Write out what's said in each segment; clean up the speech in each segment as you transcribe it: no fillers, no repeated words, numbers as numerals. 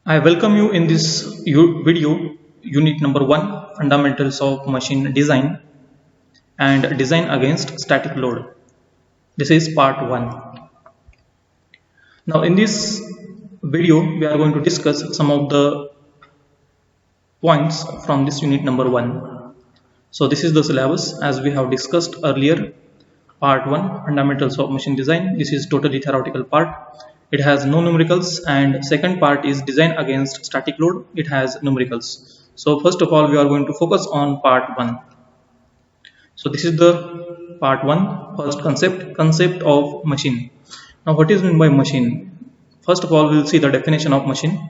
I welcome you in this video, unit number 1, Fundamentals of Machine Design and Design Against Static Load. This is part 1. Now in this video, we are going to discuss some of the points from this unit number 1. So this is the syllabus as we have discussed earlier. Part 1, Fundamentals of Machine Design. This is totally theoretical part. It has no numericals, and second part is Design Against Static Load. It has numericals. So first of all, we are going to focus on part 1. So this is the part 1, first concept of machine. Now what is meant by machine? First of all, we will see the definition of machine.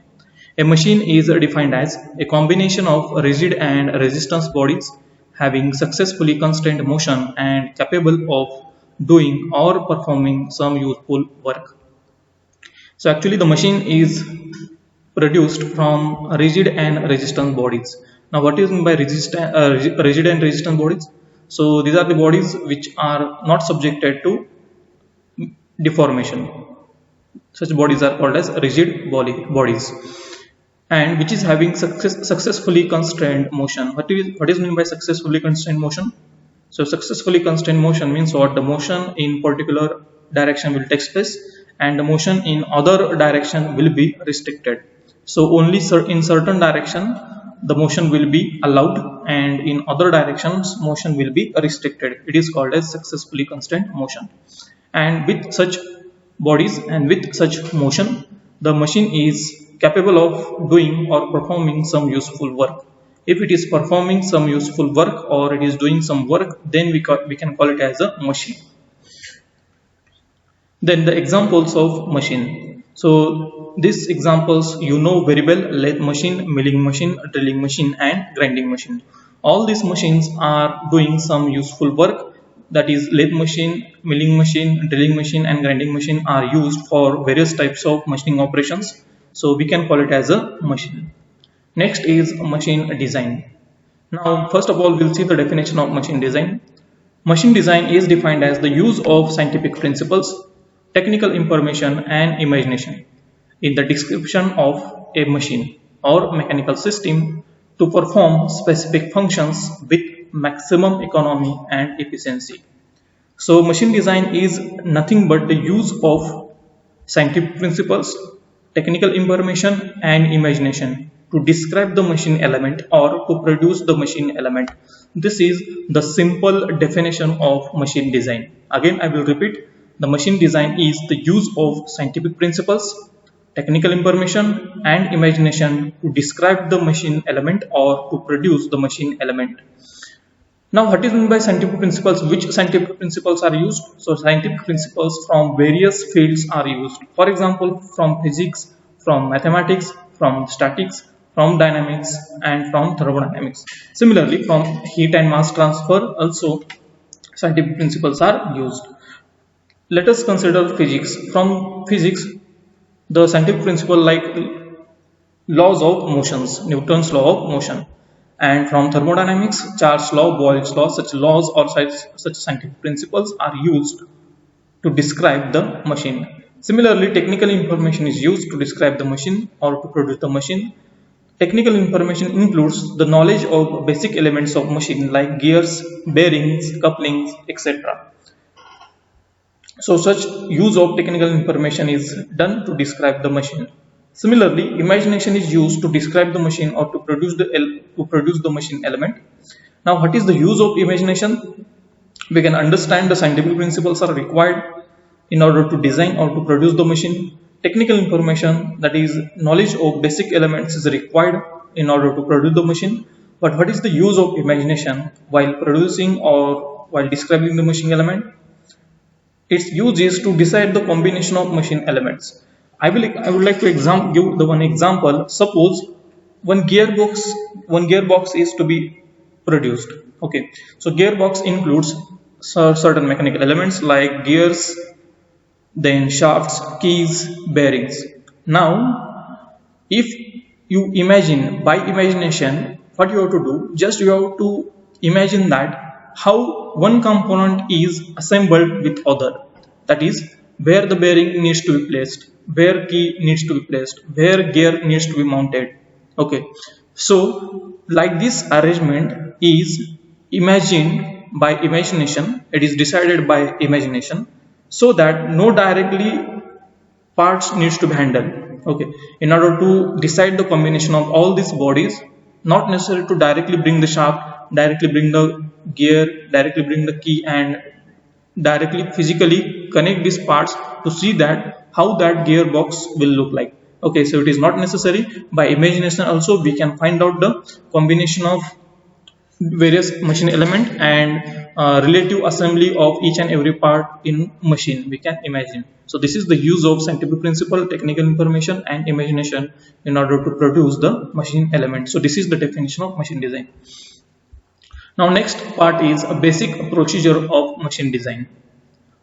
A machine is defined as a combination of rigid and resistance bodies having successfully constrained motion and capable of doing or performing some useful work. So actually the machine is produced from rigid and resistance bodies. Now what is meant by rigid and resistance bodies? So these are the bodies which are not subjected to deformation. Such bodies are called as rigid bodies, and which is having successfully constrained motion. What is meant by successfully constrained motion? So successfully constrained motion means what? The motion in particular direction will take place and the motion in other direction will be restricted. So only in certain direction the motion will be allowed, and in other directions motion will be restricted. It is called as successfully constrained motion. And with such bodies and with such motion, the machine is capable of doing or performing some useful work. If it is performing some useful work or it is doing some work, then we can call it as a machine. Then the examples of machine. So these examples you know very well: lathe machine, milling machine, drilling machine and grinding machine. All these machines are doing some useful work. That is, lathe machine, milling machine, drilling machine and grinding machine are used for various types of machining operations. So we can call it as a machine. Next is machine design. Now first of all, we'll see the definition of machine design. Machine design is defined as the use of scientific principles, technical information and imagination in the description of a machine or mechanical system to perform specific functions with maximum economy and efficiency. So machine design is nothing but the use of scientific principles, technical information and imagination to describe the machine element or to produce the machine element. This is the simple definition of machine design. Again, I will repeat. The machine design is the use of scientific principles, technical information and imagination to describe the machine element or to produce the machine element. Now what is meant by scientific principles? Which scientific principles are used? So scientific principles from various fields are used. For example, from physics, from mathematics, from statics, from dynamics and from thermodynamics. Similarly, from heat and mass transfer also scientific principles are used. Let us consider physics. From physics, the scientific principle like laws of motions, Newton's law of motion, and from thermodynamics, Charles' law, Boyle's law, such laws or such scientific principles are used to describe the machine. Similarly, technical information is used to describe the machine or to produce the machine. Technical information includes the knowledge of basic elements of machine like gears, bearings, couplings, etc. So such use of technical information is done to describe the machine. Similarly, imagination is used to describe the machine or to produce the machine element. Now what is the use of imagination? We can understand the scientific principles are required in order to design or to produce the machine. Technical information, that is knowledge of basic elements, is required in order to produce the machine. But what is the use of imagination while producing or while describing the machine element? Its use is to decide the combination of machine elements. I would like to give the one example. Suppose one gearbox is to be produced. Okay, so gearbox includes certain mechanical elements like gears, then shafts, keys, bearings. Now, if you imagine by imagination, what you have to do? Just you have to imagine that how one component is assembled with other, that is where the bearing needs to be placed, where key needs to be placed, where gear needs to be mounted. Okay, so like this arrangement is imagined by imagination, it is decided by imagination, so that no directly parts needs to be handled. Okay, in order to decide the combination of all these bodies, not necessary to directly bring the shaft, directly bring the gear, directly bring the key, and directly physically connect these parts to see that how that gearbox will look like. Okay, so it is not necessary. By imagination also we can find out the combination of various machine element and relative assembly of each and every part in machine we can imagine. So this is the use of scientific principle, technical information and imagination in order to produce the machine element. So this is the definition of machine design. Now next part is a basic procedure of machine design.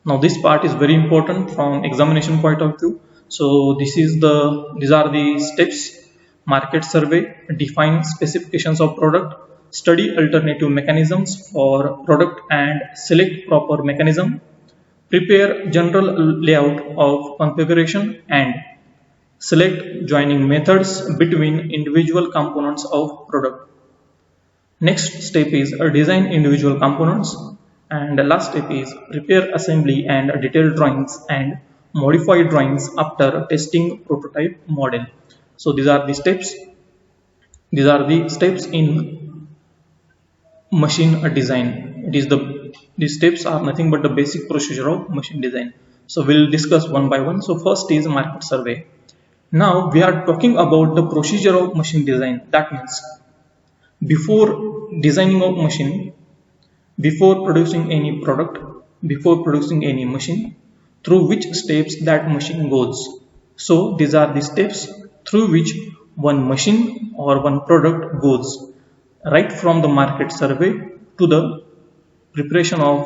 Now this part is very important from examination point of view. So these are the steps: market survey, define specifications of product, study alternative mechanisms for product and select proper mechanism, prepare general layout of configuration, and select joining methods between individual components of product. Next step is design individual components, and the last step is prepare assembly and detailed drawings and modify drawings after testing prototype model. So these are the steps. These are the steps in machine design. These steps are nothing but the basic procedure of machine design. So we'll discuss one by one. So first is market survey. Now we are talking about the procedure of machine design. That means before designing of machine, before producing any product, before producing any machine, through which steps that machine goes. So these are the steps through which one machine or one product goes, right from the market survey to the preparation of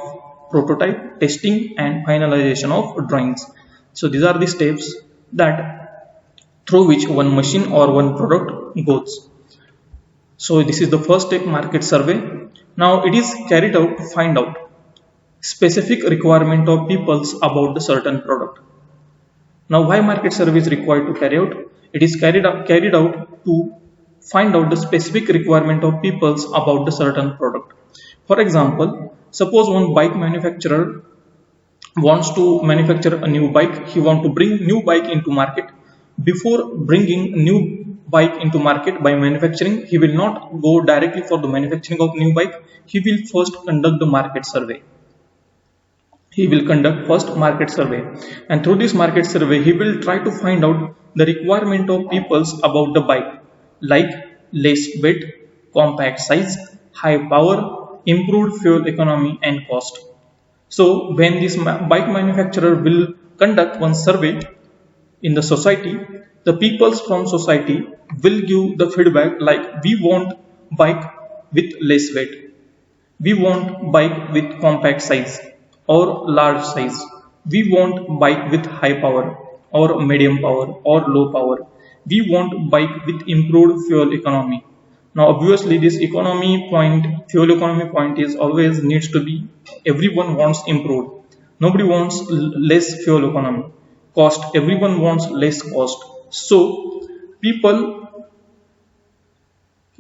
prototype, testing and finalization of drawings. So these are the steps that through which one machine or one product goes. So this is the first step, market survey. Now it is carried out to find out specific requirement of peoples about the certain product. Now why market survey is required to carry out? It is carried out to find out the specific requirement of peoples about the certain product. For example, suppose one bike manufacturer wants to manufacture a new bike. He wants to bring new bike into market. Before bringing new bike into market by manufacturing, he will not go directly for the manufacturing of new bike. He will first conduct the market survey. He will conduct first market survey, and through this market survey he will try to find out the requirement of peoples about the bike, like less weight, compact size, high power, improved fuel economy and cost. So when this bike manufacturer will conduct one survey in the society, the peoples from society will give the feedback like, we want bike with less weight, we want bike with compact size or large size, we want bike with high power or medium power or low power, we want bike with improved fuel economy. Now obviously this economy point, fuel economy point is always needs to be, everyone wants improved, nobody wants less fuel economy. Cost, everyone wants less cost. So people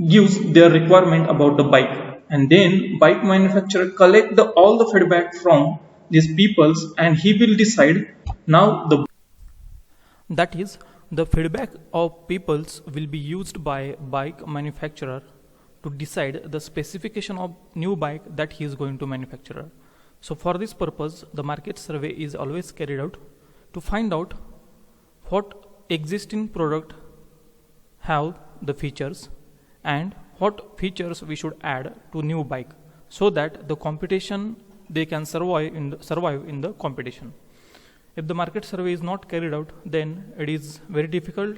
gives their requirement about the bike, and then bike manufacturer collect all the feedback from these peoples, and he will decide. Now that is, the feedback of peoples will be used by bike manufacturer to decide the specification of new bike that he is going to manufacture. So for this purpose, the market survey is always carried out to find out what existing product have the features and what features we should add to new bike, so that the competition, they can survive in the competition. If the market survey is not carried out, then it is very difficult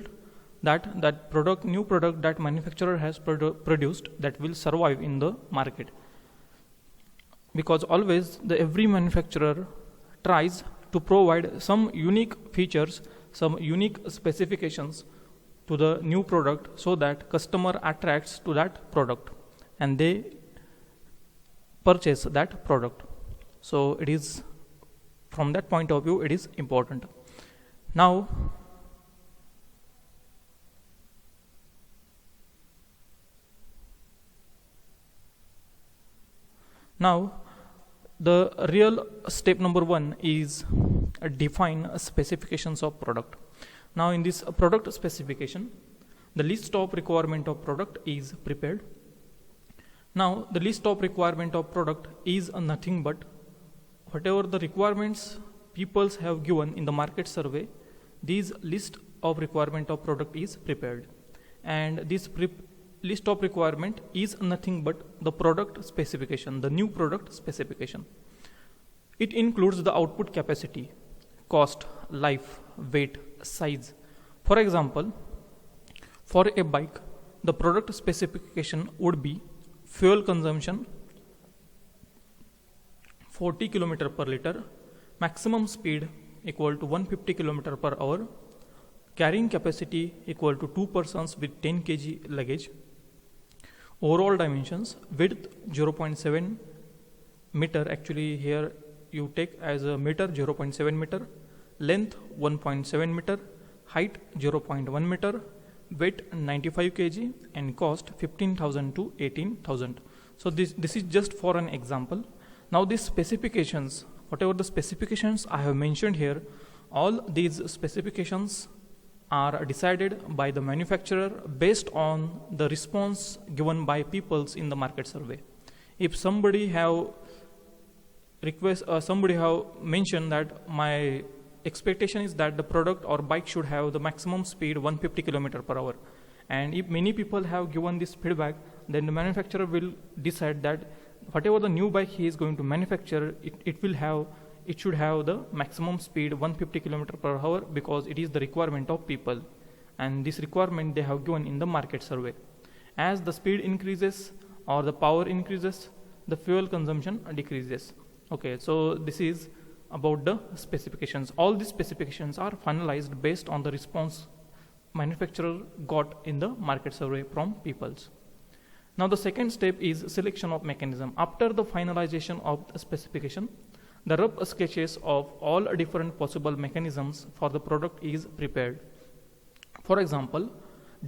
that new product that manufacturer has produced that will survive in the market, because always every manufacturer tries to provide some unique features, some unique specifications to the new product, so that customer attracts to that product and they purchase that product. So it is, from that point of view, it is important. Now Now the real step number 1 is define specifications of product. Now in this product specification, the list of requirement of product is prepared. Now the list of requirement of product is nothing but whatever the requirements people have given in the market survey. These list of requirement of product is prepared, and this list of requirement is nothing but the product specification, the new product specification. It includes the output capacity, cost, life, weight, size. For example, for a bike, the product specification would be fuel consumption 40 km per liter, maximum speed equal to 150 km per hour, carrying capacity equal to 2 persons with 10 kg luggage, overall dimensions, width 0.7 meter, actually here you take as a meter, 0.7 meter, length 1.7 meter, height 0.1 meter, weight 95 kg, and cost 15,000 to 18,000. So this is just for an example. Now these specifications, whatever the specifications I have mentioned here, all these specifications are decided by the manufacturer based on the response given by peoples in the market survey. If somebody have mentioned that my expectation is that the product or bike should have the maximum speed 150 km per hour, and if many people have given this feedback, then the manufacturer will decide that whatever the new bike he is going to manufacture, it should have the maximum speed 150 km per hour, because it is the requirement of people, and this requirement they have given in the market survey. As the speed increases or the power increases, the fuel consumption decreases. Okay, so this is about the specifications. All these specifications are finalized based on the response manufacturer got in the market survey from peoples. Now the second step is selection of mechanism. After the finalization of the specification, the rough sketches of all different possible mechanisms for the product is prepared. For example,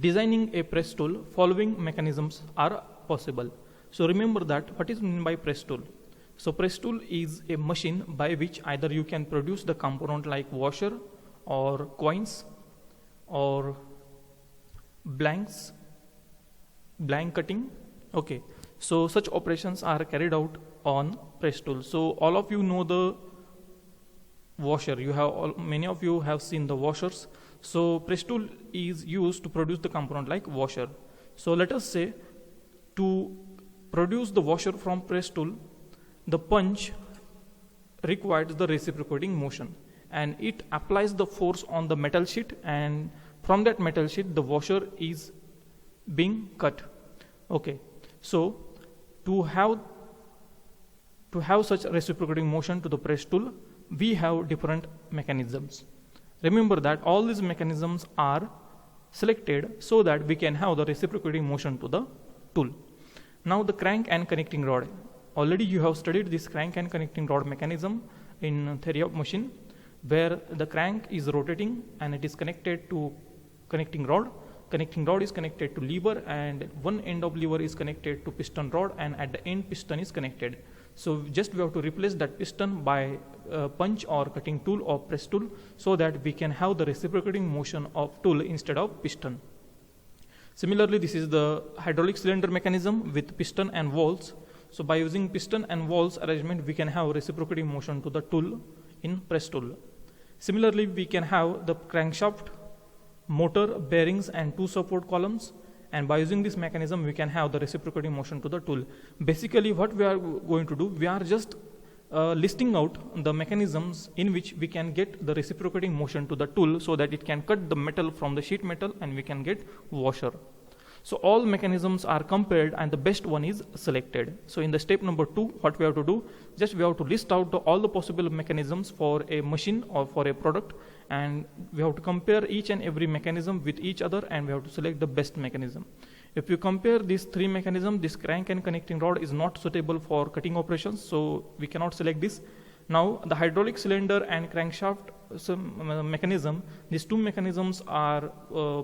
designing a press tool, following mechanisms are possible. So remember that what is meant by press tool. So press tool is a machine by which either you can produce the component like washer or coins or blank cutting. Okay, so such operations are carried out on press tool. So all of you know the washer. Many of you have seen the washers. So press tool is used to produce the component like washer. So let us say to produce the washer from press tool, the punch requires the reciprocating motion, and it applies the force on the metal sheet, and from that metal sheet the washer is being cut. Okay, so to have such reciprocating motion to the press tool, we have different mechanisms. Remember that all these mechanisms are selected so that we can have the reciprocating motion to the tool. Now the crank and connecting rod. Already you have studied this crank and connecting rod mechanism in theory of machine, where the crank is rotating and it is connected to connecting rod. Connecting rod is connected to lever, and one end of lever is connected to piston rod, and at the end piston is connected. So just we have to replace that piston by punch or cutting tool or press tool, so that we can have the reciprocating motion of tool instead of piston. Similarly, this is the hydraulic cylinder mechanism with piston and valves. So by using piston and valves arrangement, we can have reciprocating motion to the tool in press tool. Similarly, we can have the crankshaft, motor, bearings, and two support columns, and by using this mechanism we can have the reciprocating motion to the tool. Basically what we are going to do, we are just listing out the mechanisms in which we can get the reciprocating motion to the tool, so that it can cut the metal from the sheet metal and we can get washer. So all mechanisms are compared and the best one is selected. So in the step number 2, what we have to do, just we have to list out all the possible mechanisms for a machine or for a product, and we have to compare each and every mechanism with each other, and we have to select the best mechanism. If you compare these three mechanisms, this crank and connecting rod is not suitable for cutting operations, so we cannot select this. Now the hydraulic cylinder and crankshaft mechanism, these two mechanisms are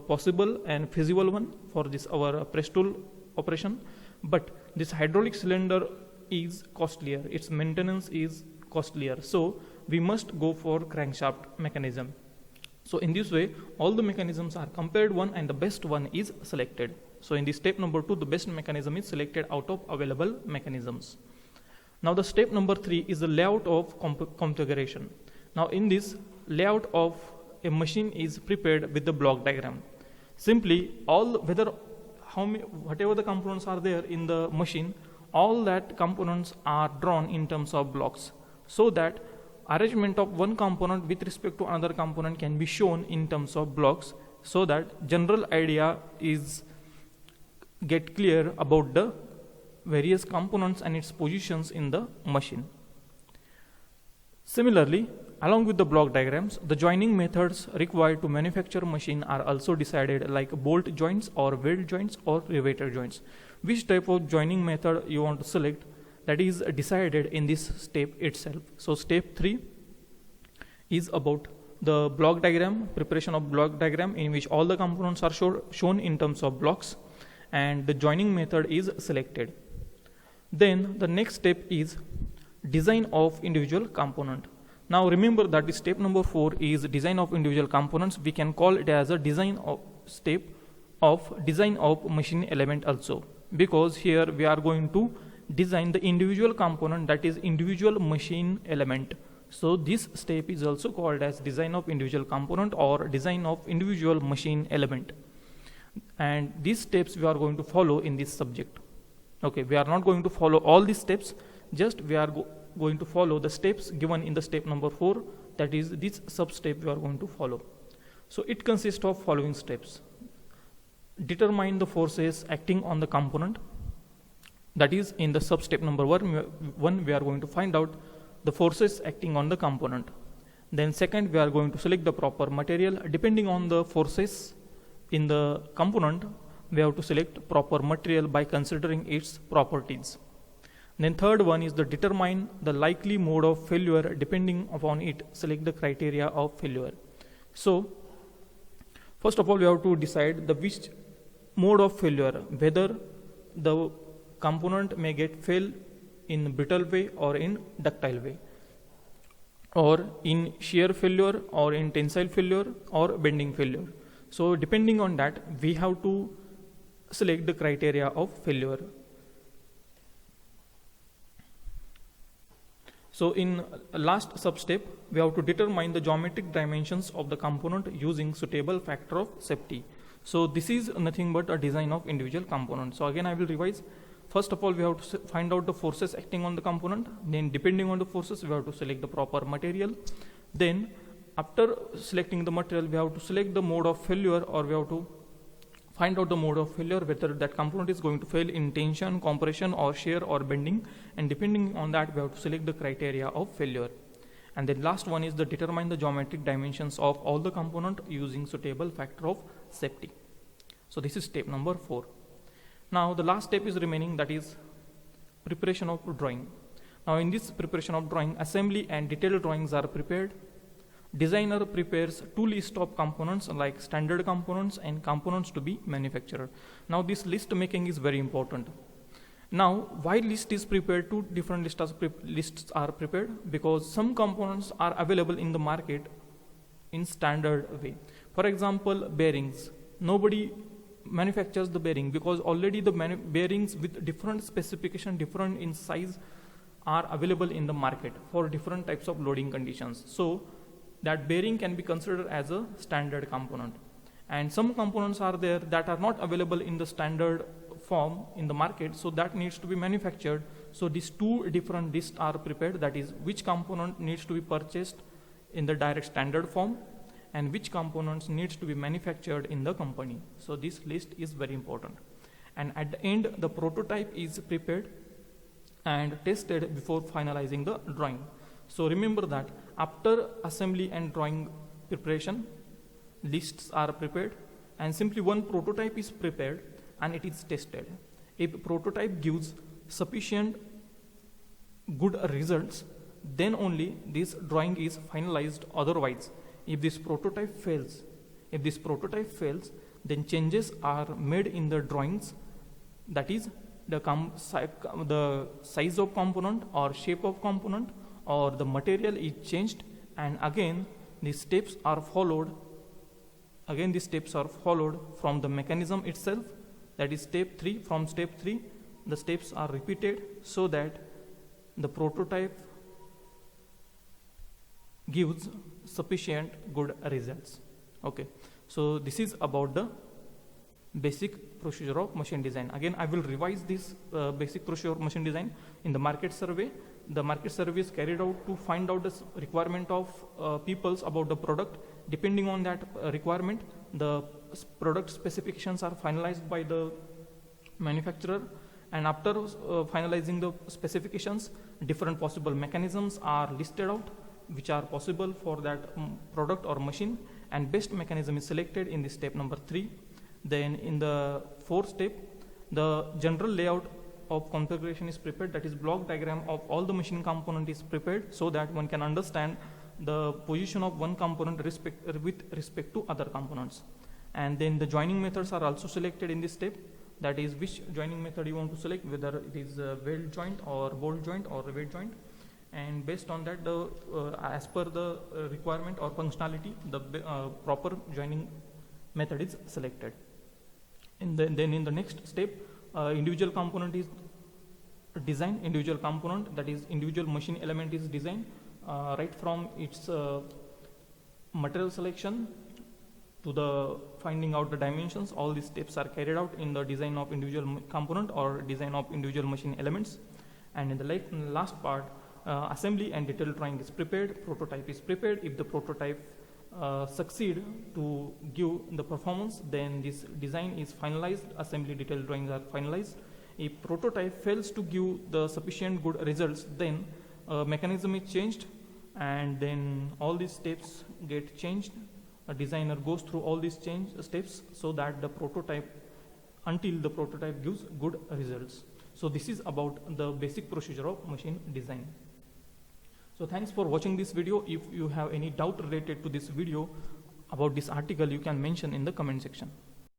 possible and feasible one for this our press tool operation, but this hydraulic cylinder is costlier, its maintenance is costlier, so we must go for crankshaft mechanism. So in this way, all the mechanisms are compared one and the best one is selected. So in the step number 2, the best mechanism is selected out of available mechanisms. Now the step number 3 is the layout of configuration. Now in this, layout of a machine is prepared with the block diagram. Simply whatever the components are there in the machine, all that components are drawn in terms of blocks, so that arrangement of one component with respect to another component can be shown in terms of blocks, so that general idea is get clear about the various components and its positions in the machine. Similarly, along with the block diagrams, the joining methods required to manufacture machine are also decided, like bolt joints or weld joints or riveter joints. Which type of joining method you want to select, that is decided in this step itself. So step 3 is about the block diagram, preparation of block diagram, in which all the components are shown in terms of blocks, and the joining method is selected. Then the next step is design of individual component. Now remember that the step number 4 is design of individual components. We can call it as a design of step of design of machine element also, because here we are going to design the individual component, that is individual machine element. So this step is also called as design of individual component or design of individual machine element. And these steps we are going to follow in this subject. Okay, we are not going to follow all these steps, just we are going to follow the steps given in the step number 4, that is this sub step we are going to follow. So it consists of following steps. Determine the forces acting on the component, that is in the sub step number 1 we are going to find out the forces acting on the component. Then second, we are going to select the proper material. Depending on the forces in the component, we have to select proper material by considering its properties. Then third one is the determine the likely mode of failure. Depending upon it, select the criteria of failure. So first of all, we have to decide the which mode of failure, whether the component may get fail in brittle way or in ductile way, or in shear failure or in tensile failure or bending failure. So depending on that, we have to select the criteria of failure. So in last sub-step, we have to determine the geometric dimensions of the component using suitable factor of safety. So this is nothing but a design of individual component. So again I will revise. First of all, we have to find out the forces acting on the component. Then depending on the forces, we have to select the proper material. Then after selecting the material, we have to select the mode of failure, or we have to find out the mode of failure, whether that component is going to fail in tension, compression or shear or bending, and depending on that we have to select the criteria of failure. And then last one is the determine the geometric dimensions of all the component using suitable factor of safety. So this is step number 4. Now the last step is remaining, that is preparation of drawing. Now in this preparation of drawing, assembly and detailed drawings are prepared. Designer prepares two lists of components like standard components and components to be manufactured. Now this list making is very important. Now why list is prepared, two different lists are prepared, because some components are available in the market in standard way. For example, bearings. Nobody manufactures the bearing because already the bearings with different specification, different in size, are available in the market for different types of loading conditions. So that bearing can be considered as a standard component. And some components are there that are not available in the standard form in the market, so that needs to be manufactured. So these two different lists are prepared, that is which component needs to be purchased in the direct standard form and which components needs to be manufactured in the company. So this list is very important. And at the end, the prototype is prepared and tested before finalizing the drawing. So remember that after assembly and drawing preparation, lists are prepared and simply one prototype is prepared and it is tested. If prototype gives sufficient good results, then only this drawing is finalized. Otherwise, if this prototype fails, then changes are made in the drawings, that is the size of component or shape of component or the material is changed, and again these steps are followed. Again these steps are followed from the mechanism itself, that is step 3. From step 3 the steps are repeated so that the prototype gives sufficient good results. Okay, so this is about the basic procedure of machine design. Again I will revise this basic procedure of machine design. In the market survey, the market survey is carried out to find out the requirement of peoples about the product. Depending on that requirement, the product specifications are finalized by the manufacturer, and after finalizing the specifications, different possible mechanisms are listed out which are possible for that product or machine, and best mechanism is selected in the step number 3. Then in the 4th step, the general layout of configuration is prepared, that is block diagram of all the machine component is prepared so that one can understand the position of one component with respect to other components. And then the joining methods are also selected in this step, that is which joining method you want to select, whether it is weld joint or bolt joint or rivet joint, and based on that the as per the requirement or functionality the proper joining method is selected. And then in the next step, individual component is design. Individual component, that is individual machine element is designed right from its material selection to the finding out the dimensions. All these steps are carried out in the design of individual component or design of individual machine elements. And in the last part, assembly and detailed drawing is prepared, prototype is prepared. If the prototype succeed to give the performance, then this design is finalized, assembly detailed drawings are finalized. If prototype fails to give the sufficient good results, then mechanism is changed, and then all these steps get changed. A designer goes through all these change steps so that the prototype, until the prototype gives good results. So this is about the basic procedure of machine design. So thanks for watching this video. If you have any doubt related to this video about this article, you can mention in the comment section.